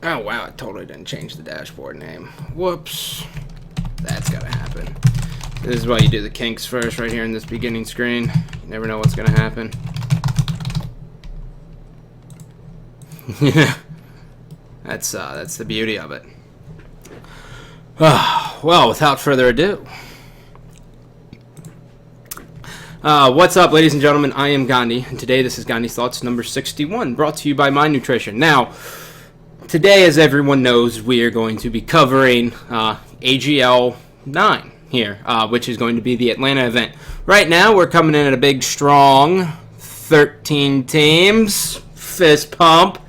Oh, wow, it totally didn't change the dashboard name. Whoops. That's gotta happen. This is why you do the kinks first right here in this beginning screen. You never know what's gonna happen. Yeah. That's the beauty of it. Well, without further ado. What's up, ladies and gentlemen? I am Gandhi, and today this is Gandhi's Thoughts number 61, brought to you by My Nutrition. Now, today, as everyone knows, we are going to be covering AGL9 here, which is going to be the Atlanta event. Right now, we're coming in at a big, strong 13 teams. Fist pump.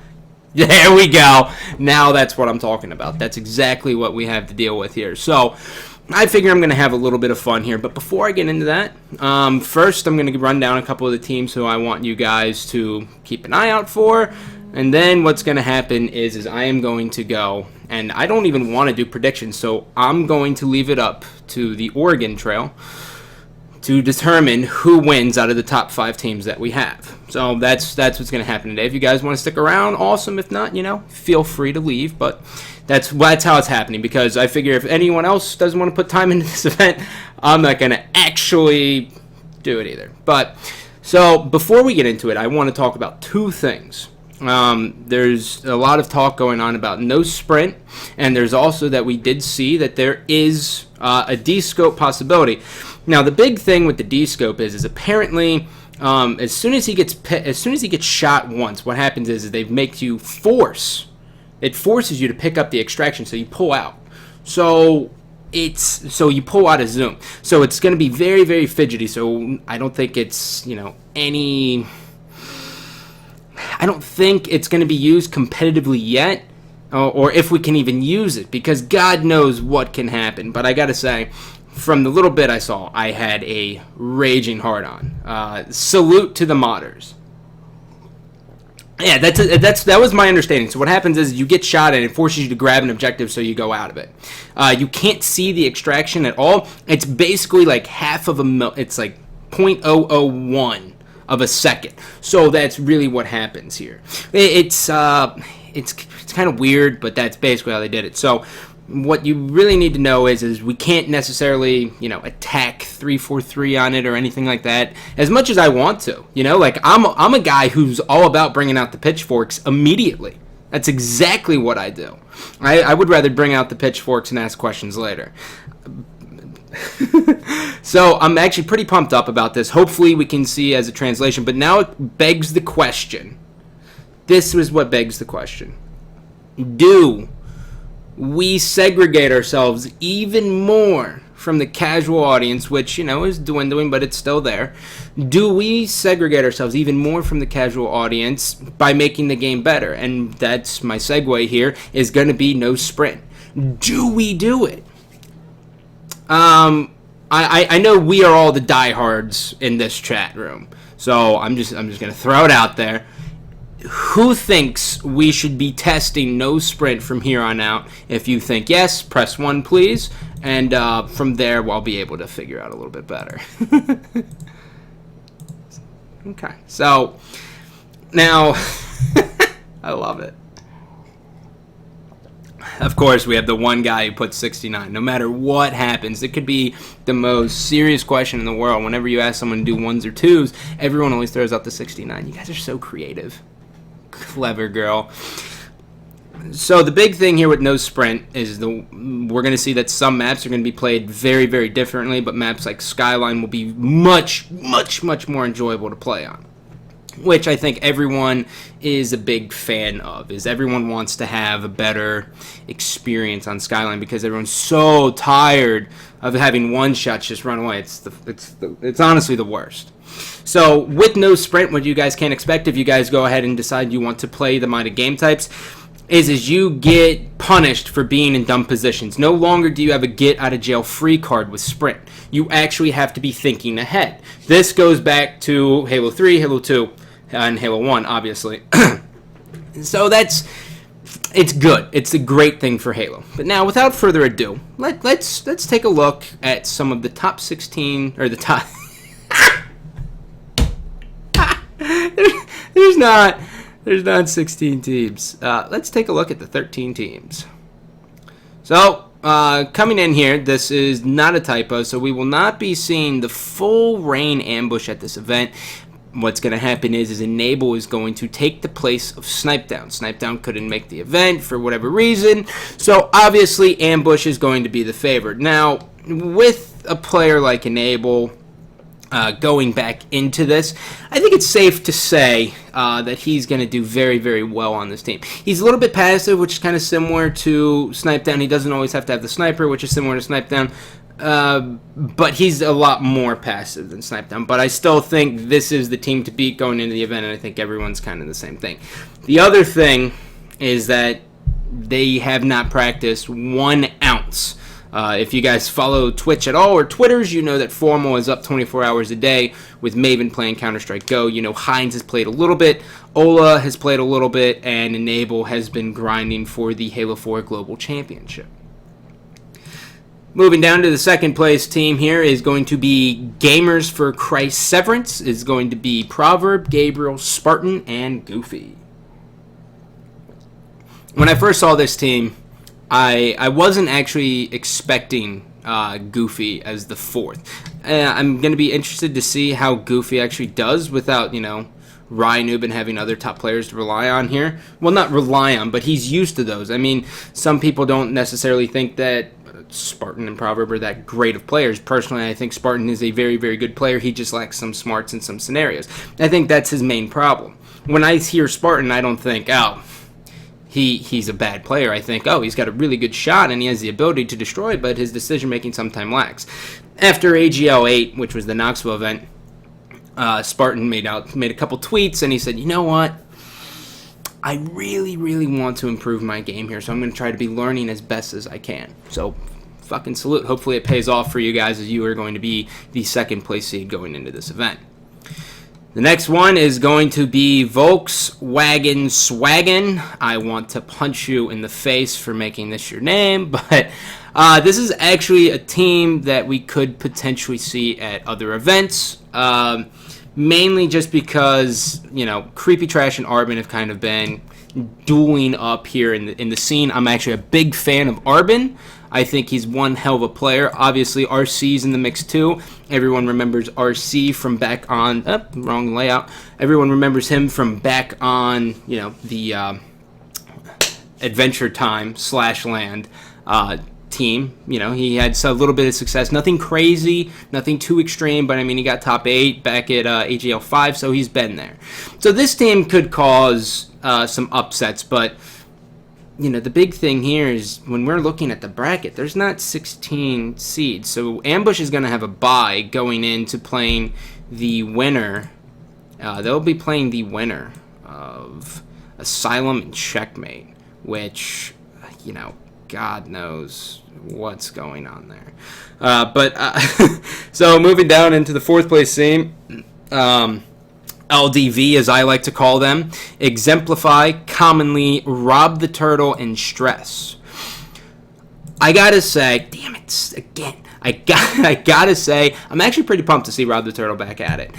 There we go. Now that's what I'm talking about. That's exactly what we have to deal with here. So I figure I'm going to have a little bit of fun here. But before I get into that, first I'm going to run down a couple of the teams who I want you guys to keep an eye out for. And then what's going to happen is I am going to go, and I don't even want to do predictions, so I'm going to leave it up to the Oregon Trail to determine who wins out of the top 5 teams that we have. So that's what's going to happen today. If you guys want to stick around, awesome. If not, feel free to leave. But that's how it's happening, because I figure if anyone else doesn't want to put time into this event, I'm not going to actually do it either. But so before we get into it, I want to talk about 2 things. There's a lot of talk going on about no sprint, and there's also that we did see that there is a D-scope possibility. Now, the big thing with the D-scope is apparently as soon as he gets shot once, what happens is they make you it forces you to pick up the extraction, so you pull out. So you pull out a zoom. So it's going to be very, very fidgety. So I don't think it's I don't think it's going to be used competitively yet, or if we can even use it, because God knows what can happen. But I got to say, from the little bit I saw, I had a raging hard-on. Salute to the modders. Yeah, that was my understanding. So what happens is you get shot and it forces you to grab an objective, so you go out of it. You can't see the extraction at all. It's basically like half of a mil. It's like 0.001 of a second. So that's really what happens here. It's kind of weird, but that's basically how they did it. So what you really need to know is we can't necessarily, attack 343 on it or anything like that as much as I want to. Like I'm a guy who's all about bringing out the pitchforks immediately. That's exactly what I do. I would rather bring out the pitchforks and ask questions later. So I'm actually pretty pumped up about this. Hopefully we can see as a translation, but now it begs the question. This is what begs the question. Do we segregate ourselves even more from the casual audience, which, is dwindling, but it's still there? Do we segregate ourselves even more from the casual audience by making the game better? And that's my segue here, is going to be no sprint. Do we do it? I know we are all the diehards in this chat room, so I'm just going to throw it out there. Who thinks we should be testing no sprint from here on out? If you think yes, press 1, please, and from there I'll be able to figure out a little bit better. Okay, so now I love it. Of course, we have the one guy who puts 69. No matter what happens, it could be the most serious question in the world. Whenever you ask someone to do 1s or 2s, everyone always throws out the 69. You guys are so creative. Clever girl. So the big thing here with no sprint is we're going to see that some maps are going to be played very, very differently, but maps like Skyline will be much, much, much more enjoyable to play on, which I think everyone is a big fan of. Is everyone wants to have a better experience on Skyline because everyone's so tired of having one-shots just run away. It's honestly the worst. So with no sprint, what you guys can expect if you guys go ahead and decide you want to play the modded game types is you get punished for being in dumb positions. No longer do you have a get out of jail free card with sprint. You actually have to be thinking ahead. This goes back to Halo 3, Halo 2, and Halo 1, obviously. So it's good. It's a great thing for Halo. But now, without further ado, let's take a look at some of the top 16, or the There's not 16 teams. Let's take a look at the 13 teams. So, coming in here, this is not a typo, so we will not be seeing the full rain ambush at this event. What's going to happen is Enable is going to take the place of Snipedown. Snipedown couldn't make the event for whatever reason, so obviously Ambush is going to be the favorite. Now, with a player like Enable going back into this, I think it's safe to say that he's going to do very, very well on this team. He's a little bit passive, which is kind of similar to Snipedown. He doesn't always have to have the sniper, which is similar to Snipedown. But he's a lot more passive than Snipedown. But I still think this is the team to beat going into the event, and I think everyone's kind of the same thing. The other thing is that they have not practiced 1 ounce. If you guys follow Twitch at all or Twitters, you know that Formal is up 24 hours a day with Maven playing Counter-Strike Go. You know Hines has played a little bit, Ola has played a little bit, and Enable has been grinding for the Halo 4 Global Championship. Moving down to the second place team here is going to be Gamers for Christ Severance. Is going to be Proverb, Gabriel, Spartan, and Goofy. When I first saw this team, I wasn't actually expecting Goofy as the 4th. I'm going to be interested to see how Goofy actually does without, Ryan Newman having other top players to rely on here. Well, not rely on, but he's used to those. I mean, some people don't necessarily think that Spartan and Proverb are that great of players. Personally, I think Spartan is a very, very good player. He just lacks some smarts in some scenarios. I think that's his main problem. When I hear Spartan, I don't think, he's a bad player. I think, he's got a really good shot and he has the ability to destroy, but his decision-making sometimes lacks. After AGL9, which was the Knoxville event, Spartan made a couple tweets and he said, you know what? I really, really want to improve my game here, so I'm going to try to be learning as best as I can. So, fucking salute. Hopefully it pays off for you guys as you are going to be the second place seed going into this event. The next one is going to be Volkswagen Swaggin. I want to punch you in the face for making this your name, but this is actually a team that we could potentially see at other events. Mainly just because, Creepy Trash and Arbin have kind of been dueling up here in the scene. I'm actually a big fan of Arbin. I think he's one hell of a player. Obviously, RC's in the mix too. Everyone remembers RC from back on... wrong layout. Everyone remembers him from back on, the Adventure Time /Land team. He had a little bit of success. Nothing crazy, nothing too extreme, but he got top 8 back at AGL5, so he's been there. So this team could cause some upsets, but the big thing here is when we're looking at the bracket, there's not 16 seeds. So Ambush is going to have a bye going into playing the winner. They'll be playing the winner of Asylum and Checkmate, which, God knows what's going on there. So moving down into the 4th place team, LDV, as I like to call them, Exemplify, Commonly, Rob the Turtle, and Stress. I gotta say, damn it, again, I gotta say, I'm actually pretty pumped to see Rob the Turtle back at it.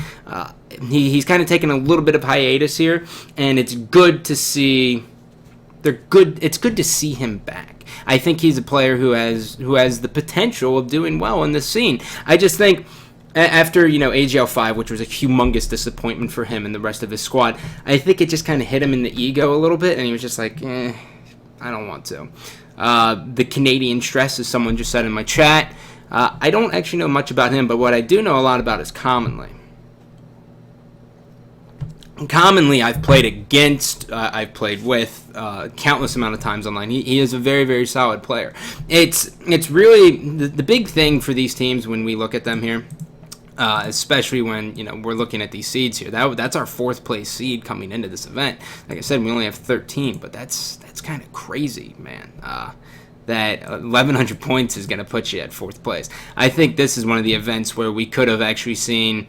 He's kind of taken a little bit of hiatus here, and it's good to see. It's good to see him back. I think he's a player who has the potential of doing well in this scene. I just think after AGL5, which was a humongous disappointment for him and the rest of his squad, I think it just kind of hit him in the ego a little bit, and he was just like, I don't want to. The Canadian Stress, as someone just said in my chat. I don't actually know much about him, but what I do know a lot about is Commonly. Commonly, I've played against, I've played with countless amount of times online. He is a very, very solid player. It's really the big thing for these teams when we look at them here, especially when we're looking at these seeds here. That's our 4th place seed coming into this event. Like I said, we only have 13, but that's kind of crazy, man. That 1,100 points is going to put you at 4th place. I think this is one of the events where we could have actually seen.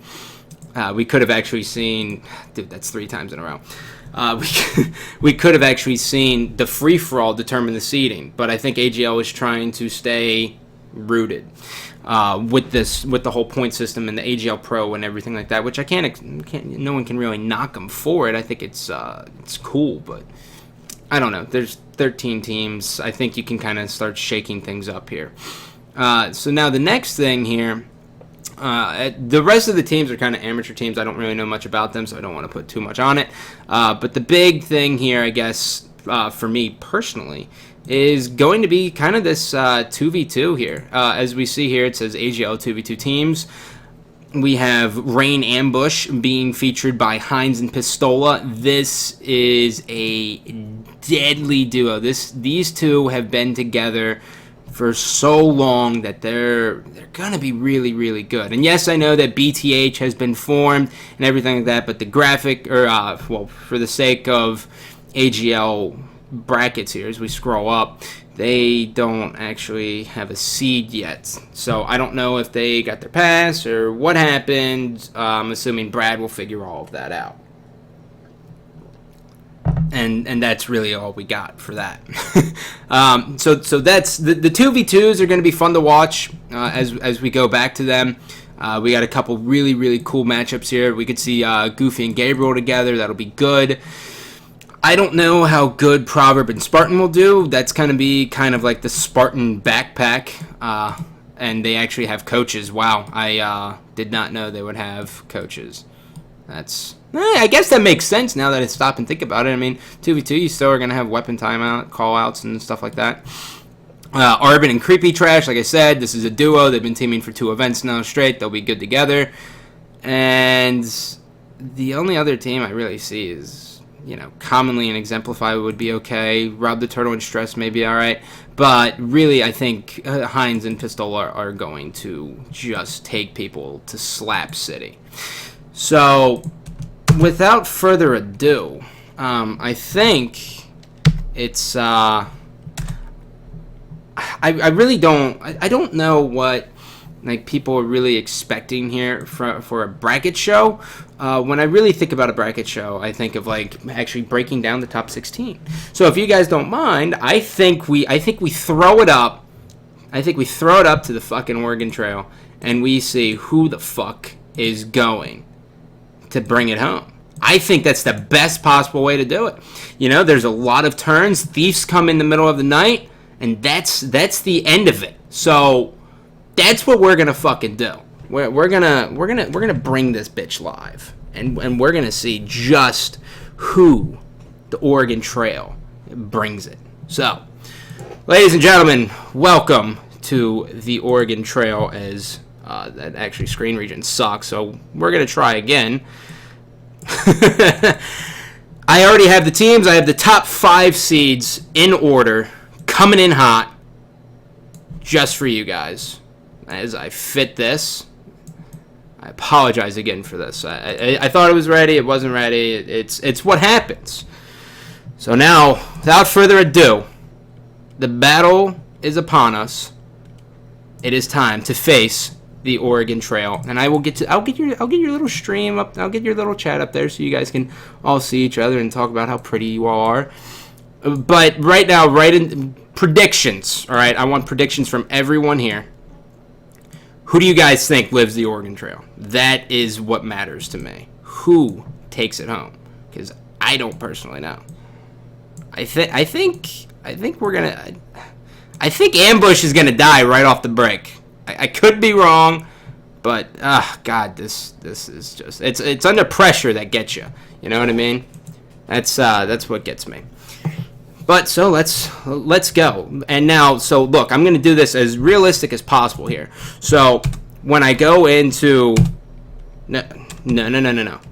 Dude, that's 3 times in a row. We could have actually seen the free-for-all determine the seeding, but I think AGL was trying to stay rooted with the whole point system and the AGL Pro and everything like that, which no one can really knock them for it. I think it's cool, but I don't know. There's 13 teams. I think you can kind of start shaking things up here. So now the next thing here, the rest of the teams are kind of amateur teams. I don't really know much about them, so I don't want to put too much on it. But the big thing here, I guess, for me personally, is going to be kind of this 2v2 here. As we see here, it says AGL 2v2 teams. We have Rain Ambush being featured by Hines and Pistola. This is a deadly duo. These two have been together for so long that they're gonna be really, really good. And yes, I know that BTH has been formed and everything like that, but the graphic, for the sake of AGL brackets here, as we scroll up, they don't actually have a seed yet. So I don't know if they got their pass or what happened. I'm assuming Brad will figure all of that out. And that's really all we got for that. So that's the 2v2s are going to be fun to watch as we go back to them. We got a couple really, really cool matchups here. We could see Goofy and Gabriel together. That'll be good. I don't know how good Proverb and Spartan will do. That's going to be kind of like the Spartan backpack. And they actually have coaches. Wow, I did not know they would have coaches. I guess that makes sense now that I stop and think about it. I mean, 2v2, you still are going to have weapon timeout, call-outs, and stuff like that. Arbin and Creepy Trash, like I said, this is a duo. They've been teaming for 2 events now straight. They'll be good together. And the only other team I really see is, Commonly and Exemplify would be okay. Rob the Turtle and Stress may be all right. But really, I think Hines and Pistola are going to just take people to Slap City. So, without further ado, I think it's, I really don't, I don't know what, people are really expecting here for a bracket show. When I really think about a bracket show, I think of, actually breaking down the top 16. So, if you guys don't mind, I think we throw it up. I think we throw it up to the fucking Oregon Trail, and we see who the fuck is going to bring it home. I think that's the best possible way to do it. There's a lot of turns. Thieves come in the middle of the night, and that's the end of it. So that's what we're gonna fucking do. We're gonna bring this bitch live, and we're gonna see just who the Oregon Trail brings it. So, ladies and gentlemen, welcome to the Oregon Trail. As that actually screen region sucks, so we're gonna try again. I already have the teams. I have the top 5 seeds in order, coming in hot, just for you guys. As I fit this, I apologize again for this. I thought it was ready. It wasn't ready. It's what happens. So now, without further ado, the battle is upon us. It is time to face the Oregon Trail, and I'll get your little stream up. I'll get your little chat up there so you guys can all see each other and talk about how pretty you all are. But right now, in predictions. All right, I want predictions from everyone here. Who do you guys think lives the Oregon Trail? That is what matters to me. Who takes it home? Because I don't personally know. I think we're gonna. I think Ambush is gonna die right off the break. I could be wrong, but God, this is just it's under pressure that gets you. You know what I mean? That's what gets me. But so let's go. And now, so look, I'm gonna do this as realistic as possible here. So when I go into no.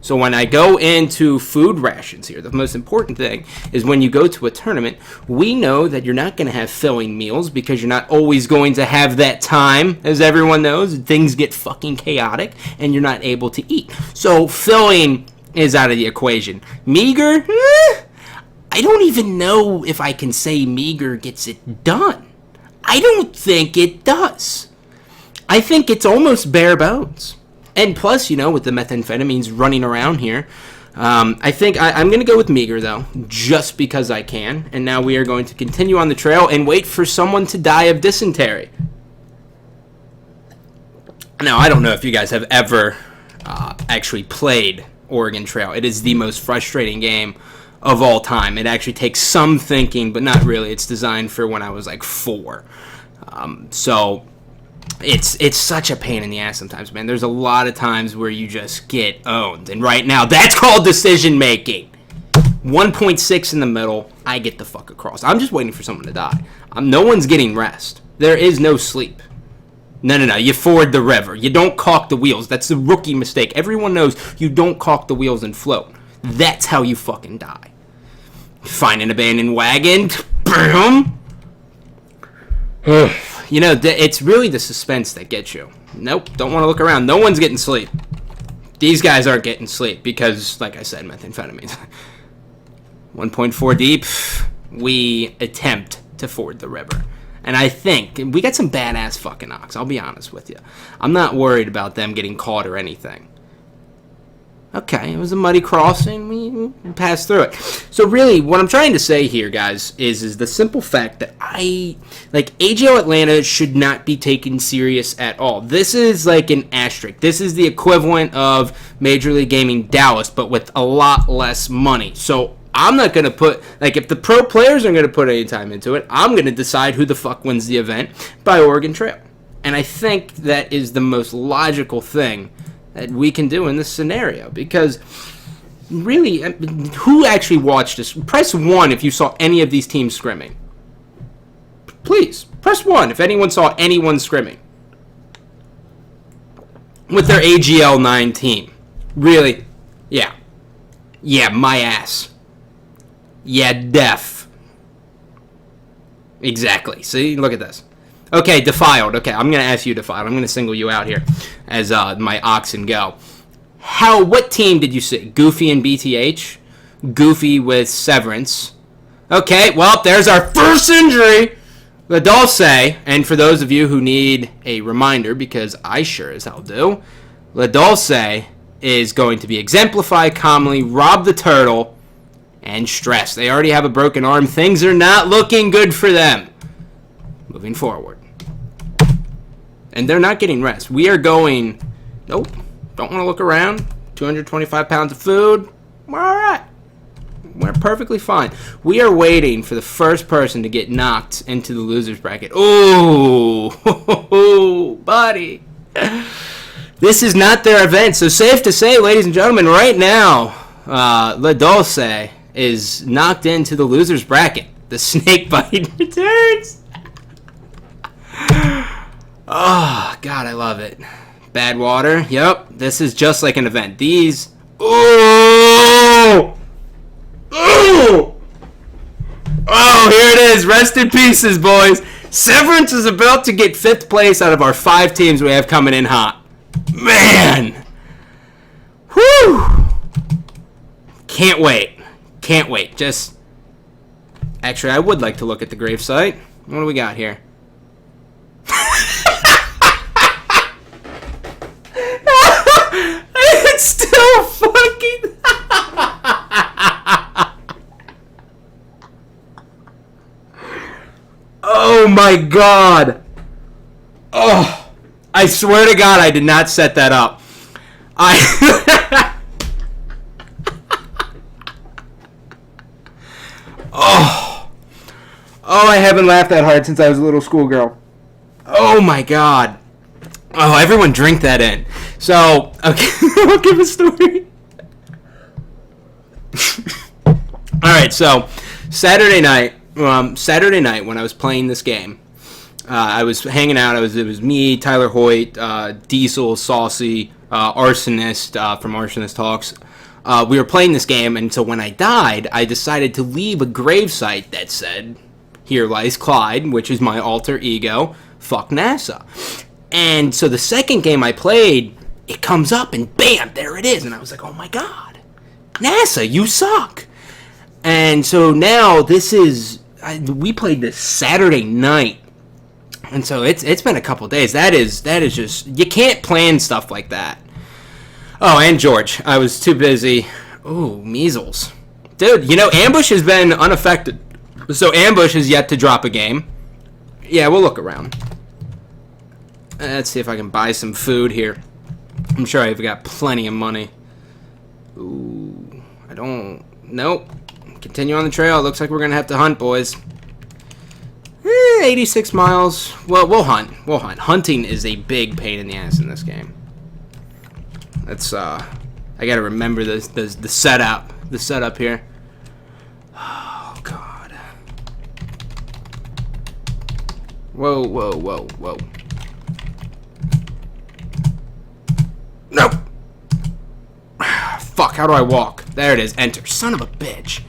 So when I go into food rations here, the most important thing is when you go to a tournament, we know that you're not going to have filling meals because you're not always going to have that time. As everyone knows, things get fucking chaotic and you're not able to eat. So filling is out of the equation. Meager? I don't even know if I can say Meager gets it done. I don't think it does. I think it's almost bare bones. And plus, with the methamphetamines running around here, I think I'm going to go with Meager, though, just because I can. And now we are going to continue on the trail and wait for someone to die of dysentery. Now, I don't know if you guys have ever actually played Oregon Trail. It is the most frustrating game of all time. It actually takes some thinking, but not really. It's designed for when I was like 4. So it's such a pain in the ass sometimes, man. There's a lot of times where you just get owned. And right now, that's called decision making. 1.6 in the middle, I get the fuck across. I'm just waiting for someone to die. No one's getting rest. There is no sleep. No. You ford the river. You don't caulk the wheels. That's the rookie mistake. Everyone knows you don't caulk the wheels and float. That's how you fucking die. Find an abandoned wagon. Boom. You know, it's really the suspense that gets you. Nope, don't want to look around. No one's getting sleep. These guys aren't getting sleep because, like I said, methamphetamines. 1.4 deep, we attempt to ford the river. And I think we got some badass fucking ox, I'll be honest with you. I'm not worried about them getting caught or anything. Okay, it was a muddy crossing. We passed through it. So really, what I'm trying to say here, guys, is the simple fact that AGL Atlanta should not be taken serious at all. This is like an asterisk. This is the equivalent of Major League Gaming Dallas, but with a lot less money. So I'm not going to put, if the pro players aren't going to put any time into it, I'm going to decide who the fuck wins the event by Oregon Trail. And I think that is the most logical thing that we can do in this scenario, because really, who actually watched this? Press 1 if you saw any of these teams scrimming. Please, press 1 if anyone saw anyone scrimming with their AGL9 team. Really? Yeah, my ass. Yeah, def. Exactly. See, look at this. Okay, Defiled. Okay, I'm going to ask you, Defiled. I'm going to single you out here as my oxen go. What team did you see? Goofy and BTH? Goofy with Severance. Okay, well, there's our first injury. La Dulce, and for those of you who need a reminder, because I sure as hell do, La Dulce is going to be Exemplify, Calmly, Rob the Turtle, and Stress. They already have a broken arm. Things are not looking good for them moving forward. And they're not getting rest. We are going, nope, don't want to look around. 225 pounds of food. We're all right. We're perfectly fine. We are waiting for the first person to get knocked into the loser's bracket. Ooh, buddy. This is not their event. So safe to say, ladies and gentlemen, right now, La Dulce is knocked into the loser's bracket. The snake bite returns. Oh, God, I love it. Bad water. Yep, this is just like an event. These... Ooh! Ooh! Oh, here it is. Rest in pieces, boys. Severance is about to get 5th place out of our 5 teams we have coming in hot. Man! Whew! Can't wait. Can't wait. Just... Actually, I would like to look at the gravesite. What do we got here? It's still fucking... Oh my God. Oh, I swear to God I did not set that up. Oh, I haven't laughed that hard since I was a little schoolgirl. Oh my God. Oh, everyone drink that in. So, okay, I'll give a story. Alright, so, Saturday night when I was playing this game, I was hanging out. It was me, Tyler Hoyt, Diesel, Saucy, Arsonist from Arsonist Talks. We were playing this game, and so when I died, I decided to leave a gravesite that said, "Here lies Clyde," which is my alter ego. Fuck NASA. And so the second game I played, it comes up and bam, there it is. And I was like, oh my God, NASA, you suck. And so now we played this Saturday night. And so it's been a couple days. That is just, you can't plan stuff like that. Oh, and George, I was too busy. Ooh, measles. Dude, Ambush has been unaffected. So Ambush is yet to drop a game. Yeah, we'll look around. Let's see if I can buy some food here. I'm sure I've got plenty of money. Ooh, I don't... Nope. Continue on the trail. Looks like we're going to have to hunt, boys. 86 miles. Well, we'll hunt. We'll hunt. Hunting is a big pain in the ass in this game. That's, I got to remember the setup. The setup here. Oh, God. Whoa, whoa, whoa, whoa. No! Fuck, how do I walk? There it is. Enter. Son of a bitch.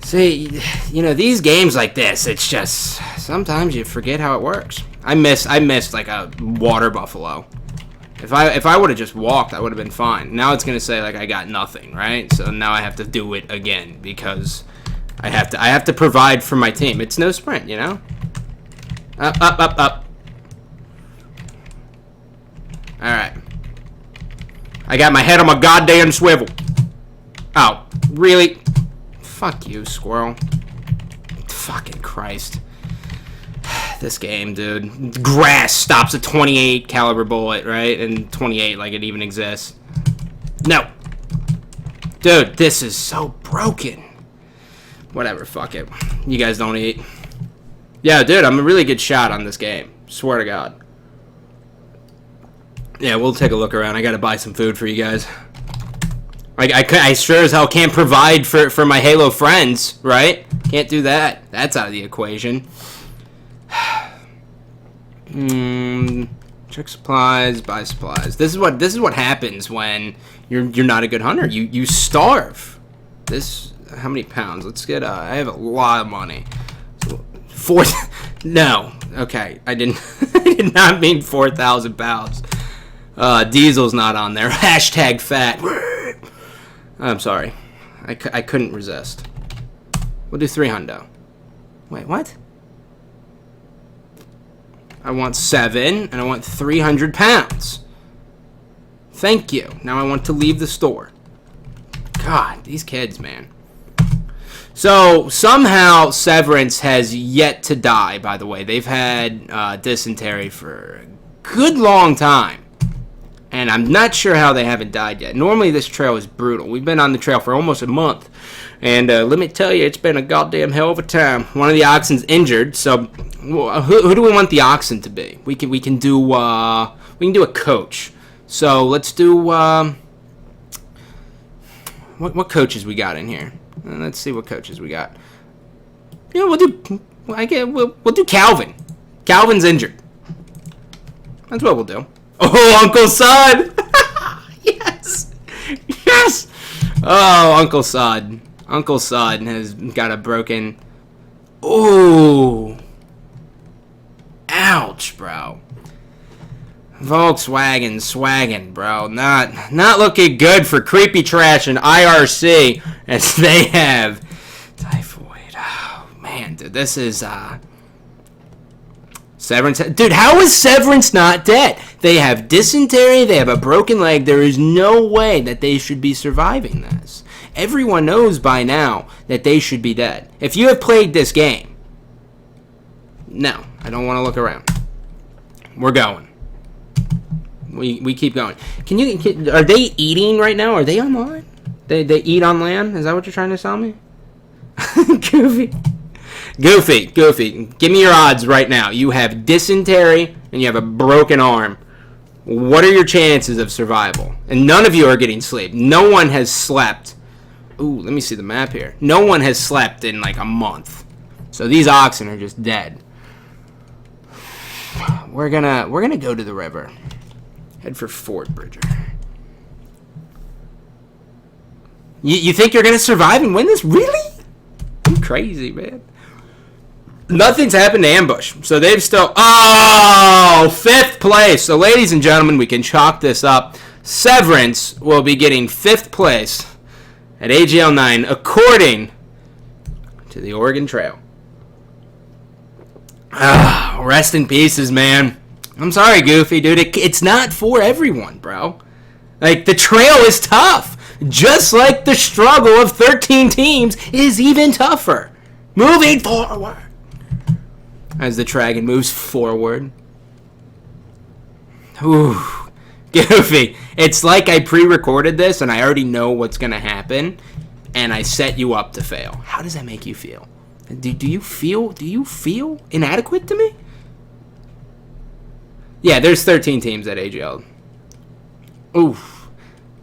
See, you know, these games like this, it's just... Sometimes you forget how it works. I missed like a water buffalo. If I would have just walked, I would have been fine. Now it's going to say, like, I got nothing, right? So now I have to do it again because I have to provide for my team. It's no sprint, you know? Up, up, up, up. Alright. I got my head on my goddamn swivel. Oh, really? Fuck you, squirrel. Fucking Christ. This game, dude. Grass stops a 28 caliber bullet, right? And 28, like it even exists. No. Dude, this is so broken. Whatever, fuck it. You guys don't eat. Yeah, dude, I'm a really good shot on this game. Swear to God. Yeah, we'll take a look around. I gotta buy some food for you guys. I sure as hell can't provide for my Halo friends, right? Can't do that. That's out of the equation. Check supplies, buy supplies. This is what happens when you're not a good hunter. You starve. This, how many pounds? Let's get I have a lot of money. So, no. Okay, I did not mean 4,000 pounds. Diesel's not on there. Hashtag fat. I'm sorry. I couldn't resist. We'll do 300. Wait, what? I want 7, and I want 300 pounds. Thank you. Now I want to leave the store. God, these kids, man. So, somehow, Severance has yet to die, by the way. They've had dysentery for a good long time. And I'm not sure how they haven't died yet. Normally, this trail is brutal. We've been on the trail for almost a month. And let me tell you, it's been a goddamn hell of a time. One of the oxen's injured, so who do we want the oxen to be? We can do a coach. So let's do what coaches we got in here? Let's see what coaches we got. Yeah, we'll do Calvin. Calvin's injured. That's what we'll do. Oh, Uncle Sod! Yes! Yes! Oh, Uncle Sod. Uncle Sod has got a broken... Ooh. Ouch, bro. Volkswagen swaggin', bro. Not looking good for Creepy Trash and IRC as they have typhoid. Oh, man, dude. This is, Severance. Dude, how is Severance not dead? They have dysentery. They have a broken leg. There is no way that they should be surviving this. Everyone knows by now that they should be dead. If you have played this game, no, I don't want to look around. We're going. We keep going. Are they eating right now? Are they online? They eat on land? Is that what you're trying to tell me? Goofy. Give me your odds right now. You have dysentery and you have a broken arm. What are your chances of survival? And none of you are getting sleep. No one has slept. Ooh, let me see the map here. No one has slept in like a month. So these oxen are just dead. We're gonna go to the river. Head for Fort Bridger. You think you're gonna survive and win this? Really? I'm crazy, man. Nothing's happened to Ambush, so they've still... Oh! 5th place! So, ladies and gentlemen, we can chalk this up. Severance will be getting 5th place at AGL9, according to the Oregon Trail. Rest in pieces, man. I'm sorry, Goofy, dude. It's not for everyone, bro. Like, the trail is tough. Just like the struggle of 13 teams is even tougher. Moving forward. As the dragon moves forward. Ooh, Goofy. It's like I pre-recorded this and I already know what's going to happen, and I set you up to fail. How does that make you feel? Do you feel inadequate to me? Yeah, there's 13 teams at AGL. Oof.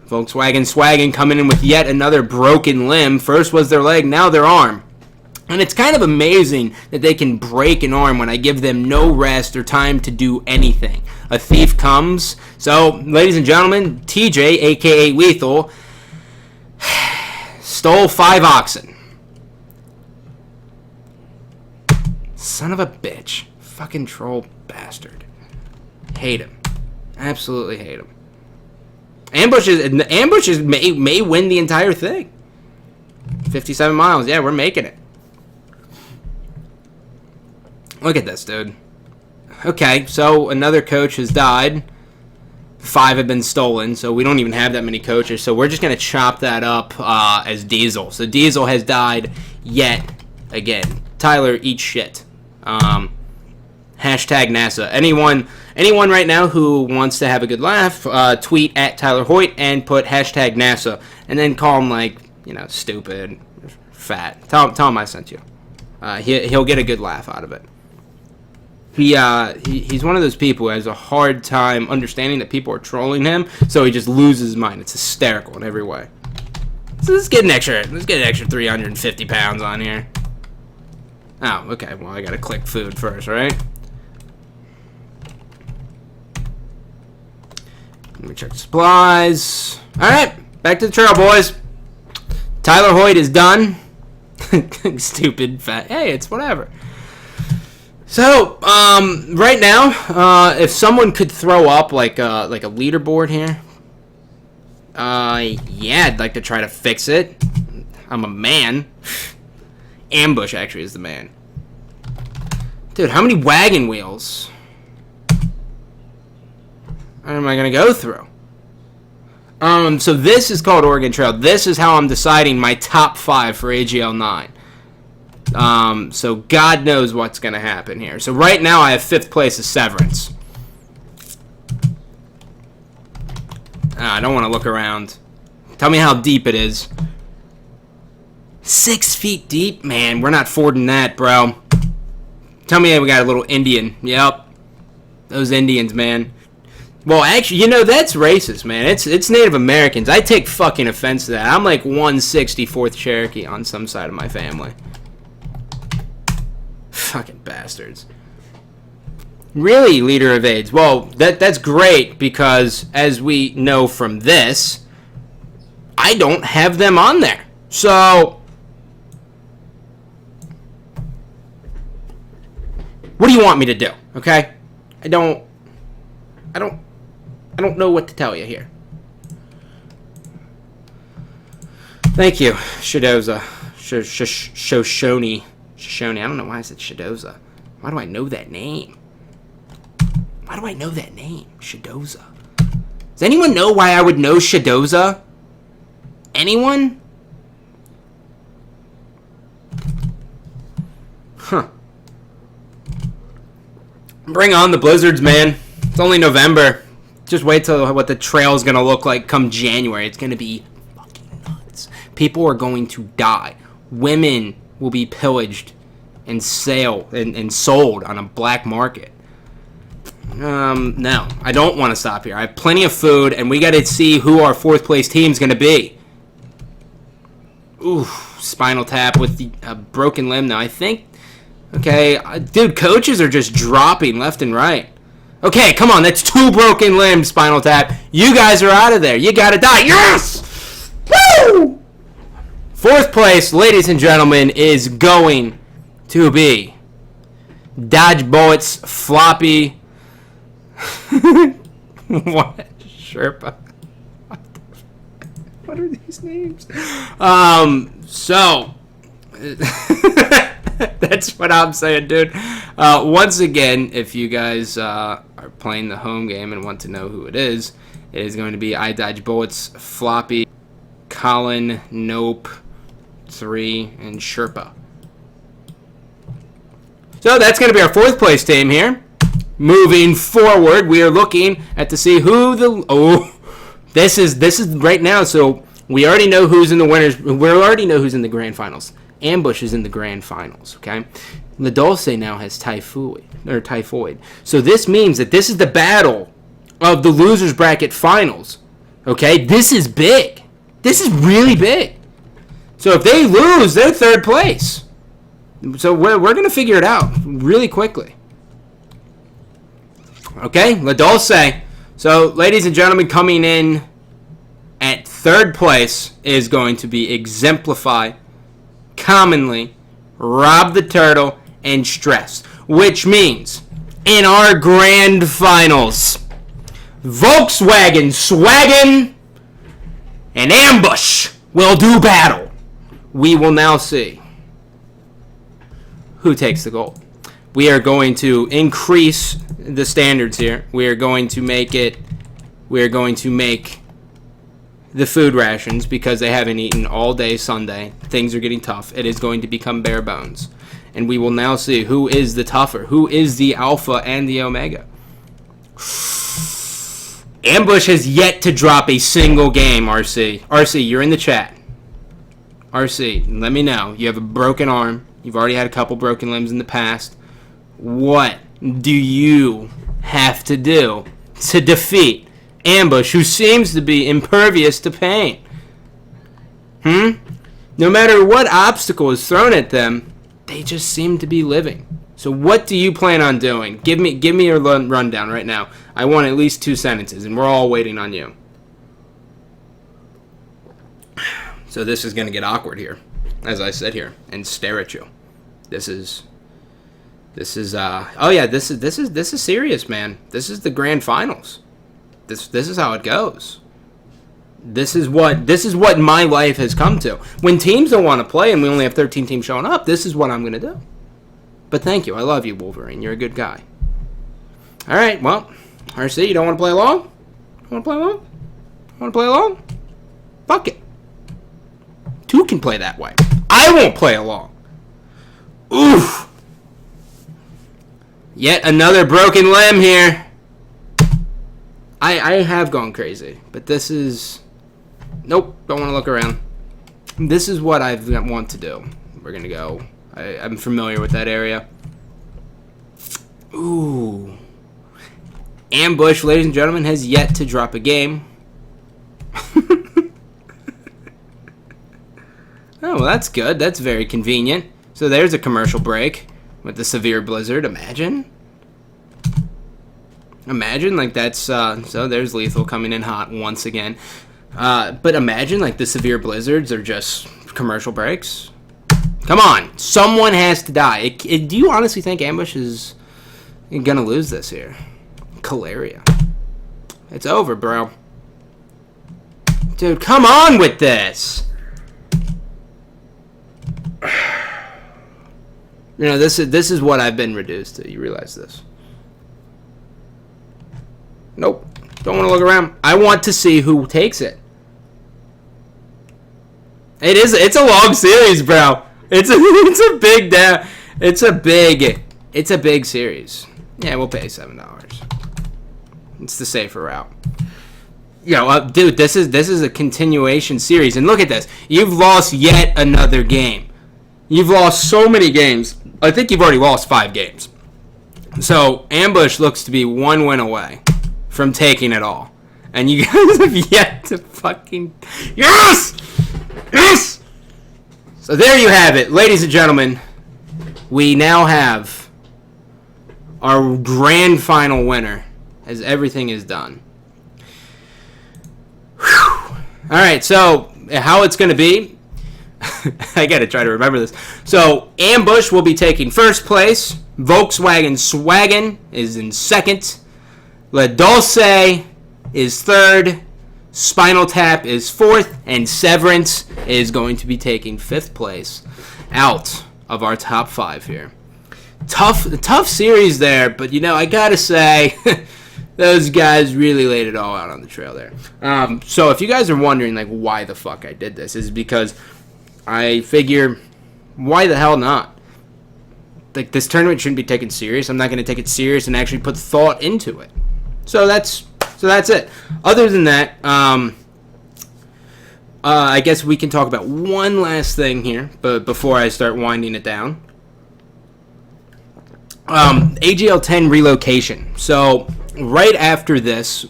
Volkswagen Swaggin coming in with yet another broken limb. First was their leg, now their arm. And it's kind of amazing that they can break an arm when I give them no rest or time to do anything. A thief comes. So, ladies and gentlemen, TJ, a.k.a. Lethal, stole 5 oxen. Son of a bitch. Fucking troll bastard. Hate him. Absolutely hate him. Ambushes may win the entire thing. 57 miles. Yeah, we're making it. Look at this, dude. Okay, so another coach has died. 5 have been stolen, so we don't even have that many coaches. So we're just going to chop that up as Diesel. So Diesel has died yet again. Tyler, eat shit. Hashtag NASA. Anyone right now who wants to have a good laugh, tweet at Tyler Hoyt and put hashtag NASA. And then call him, like, stupid, fat. Tell him I sent you. He'll get a good laugh out of it. He's one of those people who has a hard time understanding that people are trolling him, so he just loses his mind. It's hysterical in every way. So let's get an extra 350 pounds on here. Oh, okay. Well, I gotta click food first, right? Let me check supplies. All right, back to the trail, boys. Tyler Hoyt is done. Stupid fat. Hey, it's whatever. So, right now, if someone could throw up like a leaderboard here, yeah, I'd like to try to fix it. I'm a man. Ambush actually is the man. Dude, how many wagon wheels am I gonna go through? So this is called Oregon Trail. This is how I'm deciding my top 5 for AGL9. So God knows what's going to happen here. So right now I have 5th place as Severance. I don't want to look around. Tell me how deep it is. 6 feet deep? Man, we're not fording that, bro. Tell me we got a little Indian. Yep. Those Indians, man. Well, actually, that's racist, man. It's Native Americans. I take fucking offense to that. I'm like 164th Cherokee on some side of my family. Fucking bastards. Really, Leader of AIDS? Well, that's great because, as we know from this, I don't have them on there. So, what do you want me to do? Okay, I don't know what to tell you here. Thank you, Shadoza. Shoshone. I don't know why I said Shadoza. Why do I know that name? Shadoza. Does anyone know why I would know Shadoza? Anyone? Huh. Bring on the blizzards, man. It's only November. Just wait till what the trail is going to look like come January. It's going to be fucking nuts. People are going to die. Women will be pillaged and sold on a black market. No, I don't want to stop here. I have plenty of food, and we got to see who our 4th place team is going to be. Ooh, Spinal Tap with the broken limb now. I think, okay, dude, coaches are just dropping left and right. Okay, come on, that's 2 broken limbs, Spinal Tap. You guys are out of there. You got to die. Yes! Woo! 4th place, ladies and gentlemen, is going to be Dodge Bullets Floppy. What? Sherpa. What are these names? So that's what I'm saying, dude. Once again, if you guys are playing the home game and want to know who it is going to be I Dodge Bullets Floppy, Colin, Nope, 3, and Sherpa. So that's going to be our 4th place team here. moving forward, we are looking at to see who this is right now. So we already know who's in the winners. We already know who's in the grand finals. Ambush is in the grand finals. Okay, La Dulce now has typhoid. So this means that this is the battle of the losers bracket finals. Okay, this is big. This is really big. So if they lose, they're third place. So we're going to figure it out really quickly. Okay, La Dulce. So, ladies and gentlemen, coming in at third place is going to be Exemplify, Commonly, Rob the Turtle, and Stress. Which means, in our grand finals, Volkswagen, Swaggin, and Ambush will do battle. We will now see who takes the gold. We are going to increase the standards here. We are going to make the food rations because they haven't eaten all day Sunday. Things are getting tough. It is going to become bare bones. And we will now see who is the tougher, who is the alpha and the omega. Ambush has yet to drop a single game, RC. RC, you're in the chat. RC, let me know. You have a broken arm. You've already had a couple broken limbs in the past. What do you have to do to defeat Ambush, who seems to be impervious to pain? No matter what obstacle is thrown at them, they just seem to be living. So what do you plan on doing? Give me a rundown right now. I want at least 2 sentences, and we're all waiting on you. So this is going to get awkward here, as I sit here and stare at you. This is serious, man. This is the grand finals. This is how it goes. This is what my life has come to. When teams don't want to play and we only have 13 teams showing up, this is what I'm going to do. But thank you. I love you, Wolverine. You're a good guy. All right, well, RC, you don't want to play along? Want to play along? Fuck it. 2 can play that way. I won't play along. Oof. Yet another broken limb here. I have gone crazy, but this is... Nope, don't want to look around. This is what I want to do. We're going to go. I'm familiar with that area. Ooh. Ambush, ladies and gentlemen, has yet to drop a game. Oh, well, that's good. That's very convenient. So there's a commercial break with the severe blizzard. Imagine, like that's... so there's Lethal coming in hot once again. But imagine, like, the severe blizzards are just commercial breaks. Come on. Someone has to die. Do you honestly think Ambush is going to lose this here? Calaria. It's over, bro. Dude, come on with this. You know, this is what I've been reduced to. You realize this? Nope. Don't want to look around. I want to see who takes it. It's a long series, bro. It's a big series. Yeah, we'll pay $7. It's the safer route. You know, dude, this is a continuation series, and look at this. You've lost yet another game. You've lost so many games. I think you've already lost 5 games. So Ambush looks to be 1 win away from taking it all, and you guys have yet to fucking... Yes! Yes! So there you have it, ladies and gentlemen. We now have our grand final winner, as everything is done. Whew. All right, so how it's going to be, I got to try to remember this. So Ambush will be taking first place. Volkswagen Swaggin is in second. La Dulce is third. Spinal Tap is fourth. And Severance is going to be taking fifth place out of our top 5 here. Tough series there, but, you know, I got to say... Those guys really laid it all out on the trail there. So if you guys are wondering, like, why the fuck I did this, is because I figure, why the hell not? like, this tournament shouldn't be taken serious. I'm not going to take it serious and actually put thought into it. So that's it. Other than that, I guess we can talk about one last thing here, but before I start winding it down. AGL10 relocation. So right after this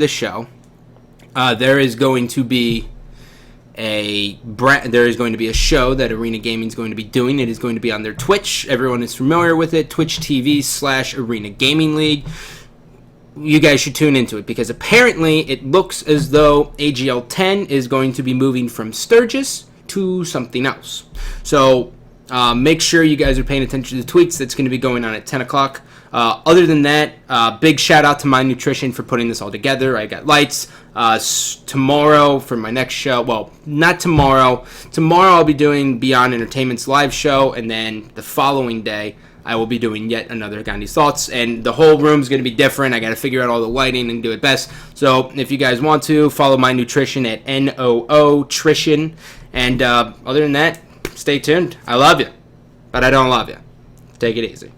show, there is going to be a show that Arena Gaming is going to be doing. It is going to be on their Twitch. Everyone is familiar with it. Twitch TV/Arena Gaming League. You guys should tune into it because apparently it looks as though AGL10 is going to be moving from Sturgis to something else. So make sure you guys are paying attention to the tweets. That's going to be going on at 10 o'clock. Other than that, big shout out to My Nutrition for putting this all together. I got lights. Tomorrow for my next show. Well, not tomorrow. Tomorrow I'll be doing Beyond Entertainment's live show, and then the following day I will be doing yet another Gandhi Thoughts, and the whole room's going to be different. I got to figure out all the lighting and do it best. So if you guys want to, follow My Nutrition at NOOtrition. And other than that, stay tuned. I love you, but I don't love you. Take it easy.